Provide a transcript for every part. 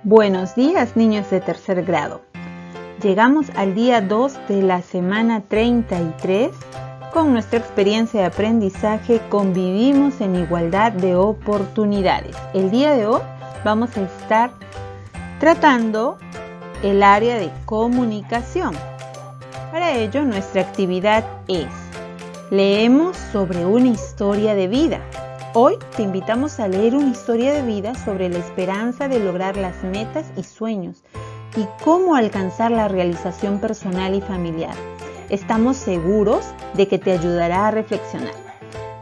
Buenos días, niños de tercer grado. Llegamos al día 2 de la semana 33. Con nuestra experiencia de aprendizaje convivimos en igualdad de oportunidades. El día de hoy vamos a estar tratando el área de comunicación. Para ello, nuestra actividad es: leemos sobre una historia de vida. Hoy te invitamos a leer una historia de vida sobre la esperanza de lograr las metas y sueños y cómo alcanzar la realización personal y familiar. Estamos seguros de que te ayudará a reflexionar.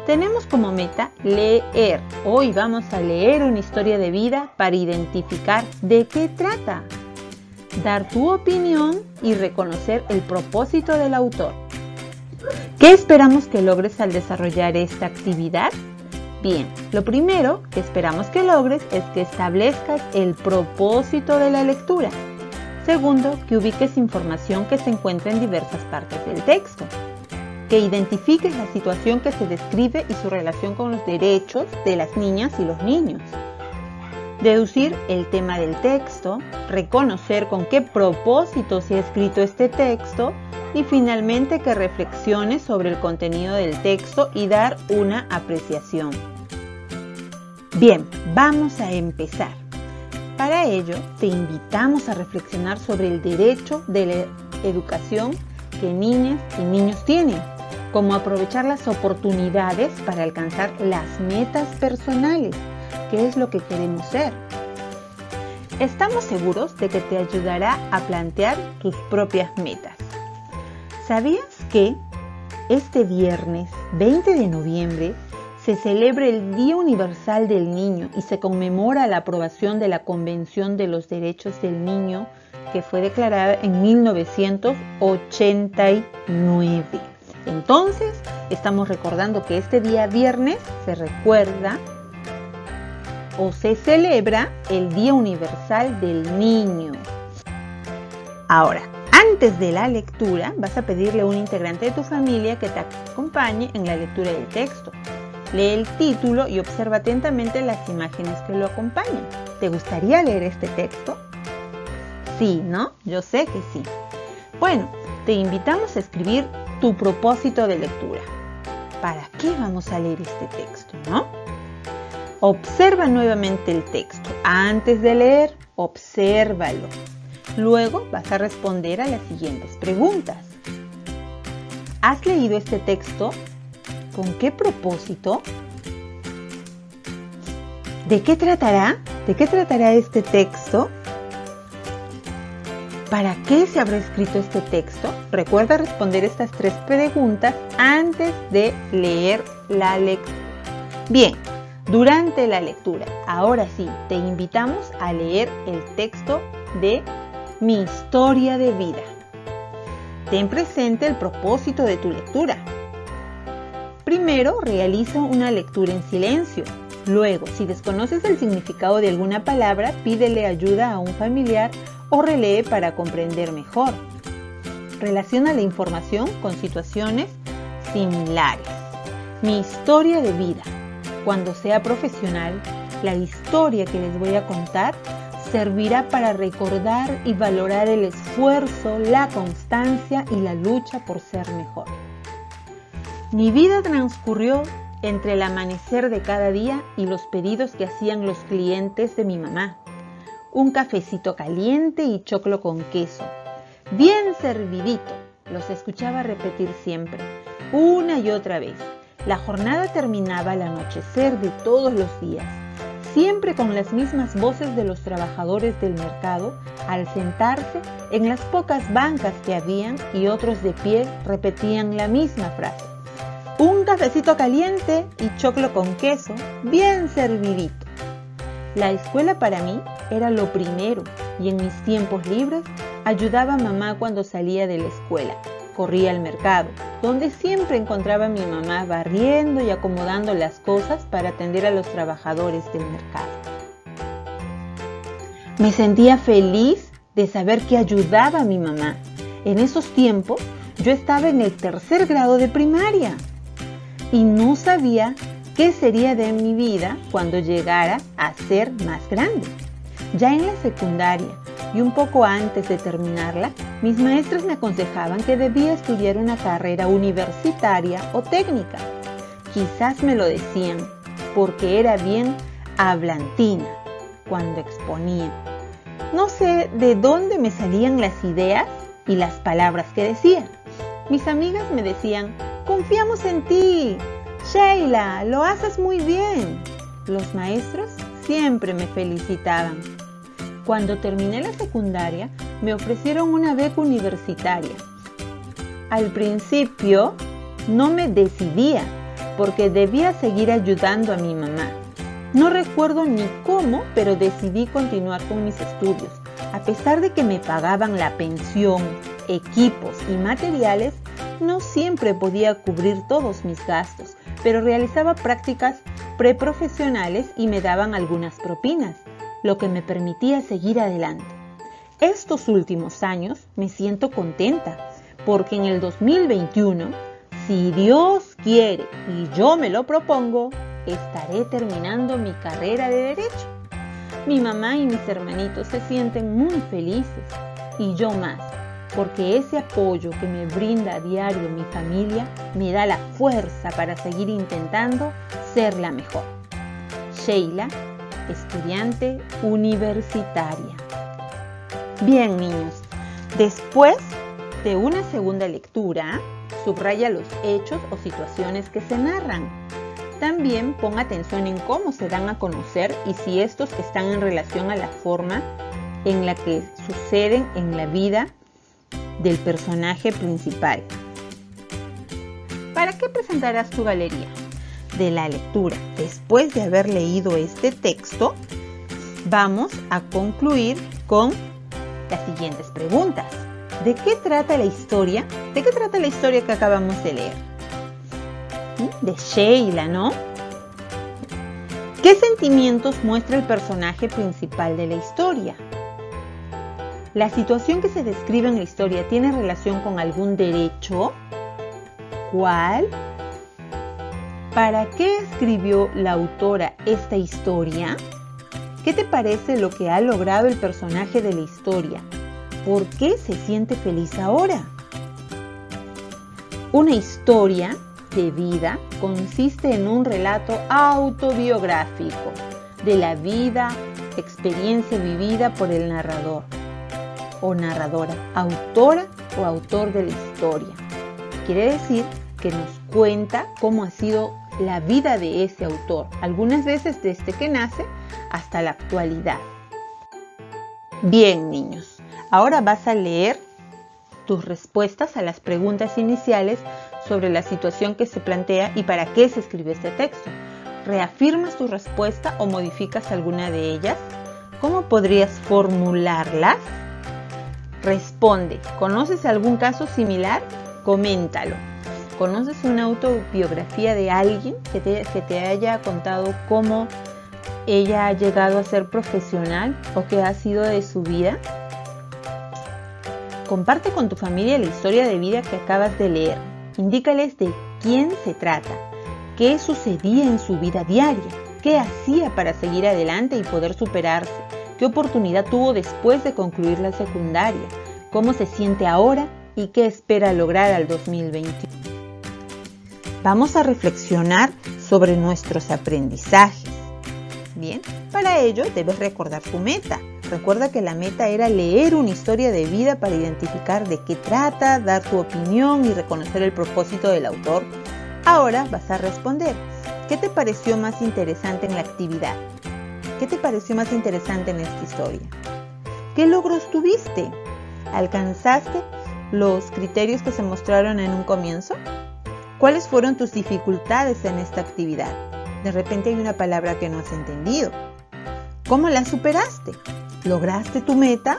Tenemos como meta leer. Hoy vamos a leer una historia de vida para identificar de qué trata, dar tu opinión y reconocer el propósito del autor. ¿Qué esperamos que logres al desarrollar esta actividad? Bien, lo primero que esperamos que logres es que establezcas el propósito de la lectura. Segundo, que ubiques información que se encuentra en diversas partes del texto. Que identifiques la situación que se describe y su relación con los derechos de las niñas y los niños. Deducir el tema del texto, reconocer con qué propósito se ha escrito este texto y finalmente que reflexiones sobre el contenido del texto y dar una apreciación. Bien, vamos a empezar. Para ello, te invitamos a reflexionar sobre el derecho de la educación que niñas y niños tienen, cómo aprovechar las oportunidades para alcanzar las metas personales, qué es lo que queremos ser. Estamos seguros de que te ayudará a plantear tus propias metas. ¿Sabías que este viernes 20 de noviembre se celebra el Día Universal del Niño y se conmemora la aprobación de la Convención de los Derechos del Niño que fue declarada en 1989? Entonces, estamos recordando que este día viernes se recuerda o se celebra el Día Universal del Niño. Ahora, antes de la lectura, vas a pedirle a un integrante de tu familia que te acompañe en la lectura del texto. Lee el título y observa atentamente las imágenes que lo acompañan. ¿Te gustaría leer este texto? Sí, ¿no? Yo sé que sí. Bueno, te invitamos a escribir tu propósito de lectura. ¿Para qué vamos a leer este texto, no? Observa nuevamente el texto. Antes de leer, obsérvalo. Luego vas a responder a las siguientes preguntas. ¿Has leído este texto? ¿Con qué propósito? ¿De qué tratará? ¿De qué tratará este texto? ¿Para qué se habrá escrito este texto? Recuerda responder estas 3 preguntas antes de leer la lectura. Bien, durante la lectura, ahora sí, te invitamos a leer el texto de Mi historia de vida. Ten presente el propósito de tu lectura. Primero, realiza una lectura en silencio. Luego, si desconoces el significado de alguna palabra, pídele ayuda a un familiar o relee para comprender mejor. Relaciona la información con situaciones similares. Mi historia de vida. Cuando sea profesional, la historia que les voy a contar servirá para recordar y valorar el esfuerzo, la constancia y la lucha por ser mejor. Mi vida transcurrió entre el amanecer de cada día y los pedidos que hacían los clientes de mi mamá. Un cafecito caliente y choclo con queso. Bien servidito, los escuchaba repetir siempre, una y otra vez. La jornada terminaba al anochecer de todos los días, siempre con las mismas voces de los trabajadores del mercado al sentarse en las pocas bancas que habían y otros de pie repetían la misma frase. Un cafecito caliente y choclo con queso, bien servidito. La escuela para mí era lo primero y en mis tiempos libres ayudaba a mamá cuando salía de la escuela. Corría al mercado, donde siempre encontraba a mi mamá barriendo y acomodando las cosas para atender a los trabajadores del mercado. Me sentía feliz de saber que ayudaba a mi mamá. En esos tiempos yo estaba en el 3er grado de primaria y no sabía qué sería de mi vida cuando llegara a ser más grande. Ya en la secundaria y un poco antes de terminarla, mis maestros me aconsejaban que debía estudiar una carrera universitaria o técnica. Quizás me lo decían porque era bien hablantina cuando exponía. No sé de dónde me salían las ideas y las palabras que decía. Mis amigas me decían: confiamos en ti, Sheila, lo haces muy bien. Los maestros siempre me felicitaban. Cuando terminé la secundaria, me ofrecieron una beca universitaria. Al principio no me decidía porque debía seguir ayudando a mi mamá. No recuerdo ni cómo, pero decidí continuar con mis estudios. A pesar de que me pagaban la pensión, equipos y materiales, no siempre podía cubrir todos mis gastos, pero realizaba prácticas preprofesionales y me daban algunas propinas, lo que me permitía seguir adelante. Estos últimos años me siento contenta, porque en el 2021, si Dios quiere y yo me lo propongo, estaré terminando mi carrera de Derecho. Mi mamá y mis hermanitos se sienten muy felices y yo más, porque ese apoyo que me brinda a diario mi familia me da la fuerza para seguir intentando ser la mejor. Sheila, estudiante universitaria. Bien, niños, después de una segunda lectura, subraya los hechos o situaciones que se narran. También pon atención en cómo se dan a conocer y si estos están en relación a la forma en la que suceden en la vida del personaje principal. ¿Para qué presentarás tu galería de la lectura? Después de haber leído este texto, vamos a concluir con las siguientes preguntas. ¿De qué trata la historia? ¿De qué trata la historia que acabamos de leer? De Sheila, ¿no? ¿Qué sentimientos muestra el personaje principal de la historia? ¿La situación que se describe en la historia tiene relación con algún derecho? ¿Cuál? ¿Para qué escribió la autora esta historia? ¿Qué te parece lo que ha logrado el personaje de la historia? ¿Por qué se siente feliz ahora? Una historia de vida consiste en un relato autobiográfico de la vida, experiencia vivida por el narrador o narradora, autora o autor de la historia. Quiere decir que nos cuenta cómo ha sido la vida de ese autor, algunas veces desde que nace hasta la actualidad. Bien, niños, ahora vas a leer tus respuestas a las preguntas iniciales sobre la situación que se plantea y para qué se escribió este texto. ¿Reafirmas tu respuesta o modificas alguna de ellas? ¿Cómo podrías formularlas? Responde. ¿Conoces algún caso similar? Coméntalo. ¿Conoces una autobiografía de alguien que te haya contado cómo ella ha llegado a ser profesional o qué ha sido de su vida? Comparte con tu familia la historia de vida que acabas de leer. Indícales de quién se trata, qué sucedía en su vida diaria, qué hacía para seguir adelante y poder superarse, qué oportunidad tuvo después de concluir la secundaria, cómo se siente ahora y qué espera lograr al 2021. Vamos a reflexionar sobre nuestros aprendizajes. Bien, para ello debes recordar tu meta. Recuerda que la meta era leer una historia de vida para identificar de qué trata, dar tu opinión y reconocer el propósito del autor. Ahora vas a responder. ¿Qué te pareció más interesante en la actividad? ¿Qué te pareció más interesante en esta historia? ¿Qué logros tuviste? ¿Alcanzaste los criterios que se mostraron en un comienzo? ¿Cuáles fueron tus dificultades en esta actividad? De repente hay una palabra que no has entendido. ¿Cómo la superaste? ¿Lograste tu meta?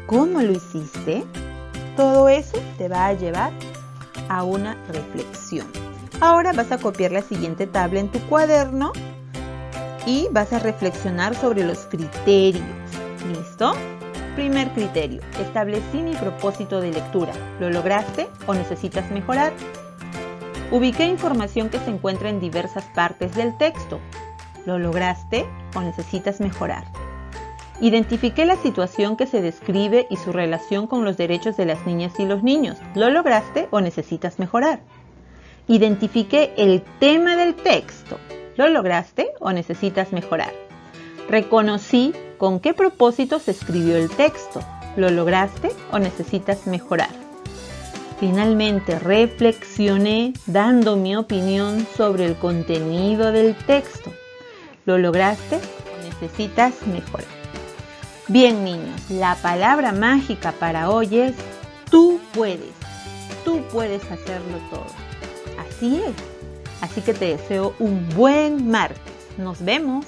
¿Cómo lo hiciste? Todo eso te va a llevar a una reflexión. Ahora vas a copiar la siguiente tabla en tu cuaderno y vas a reflexionar sobre los criterios. ¿Listo? Primer criterio, establecí mi propósito de lectura. ¿Lo lograste o necesitas mejorar? Ubiqué información que se encuentra en diversas partes del texto. ¿Lo lograste o necesitas mejorar? Identifiqué la situación que se describe y su relación con los derechos de las niñas y los niños. ¿Lo lograste o necesitas mejorar? Identifiqué el tema del texto. ¿Lo lograste o necesitas mejorar? Reconocí con qué propósito se escribió el texto. ¿Lo lograste o necesitas mejorar? Finalmente reflexioné dando mi opinión sobre el contenido del texto. ¿Lo lograste o necesitas mejorar? Bien, niños, la palabra mágica para hoy es tú puedes. Tú puedes hacerlo todo. Así es. Así que te deseo un buen martes. Nos vemos.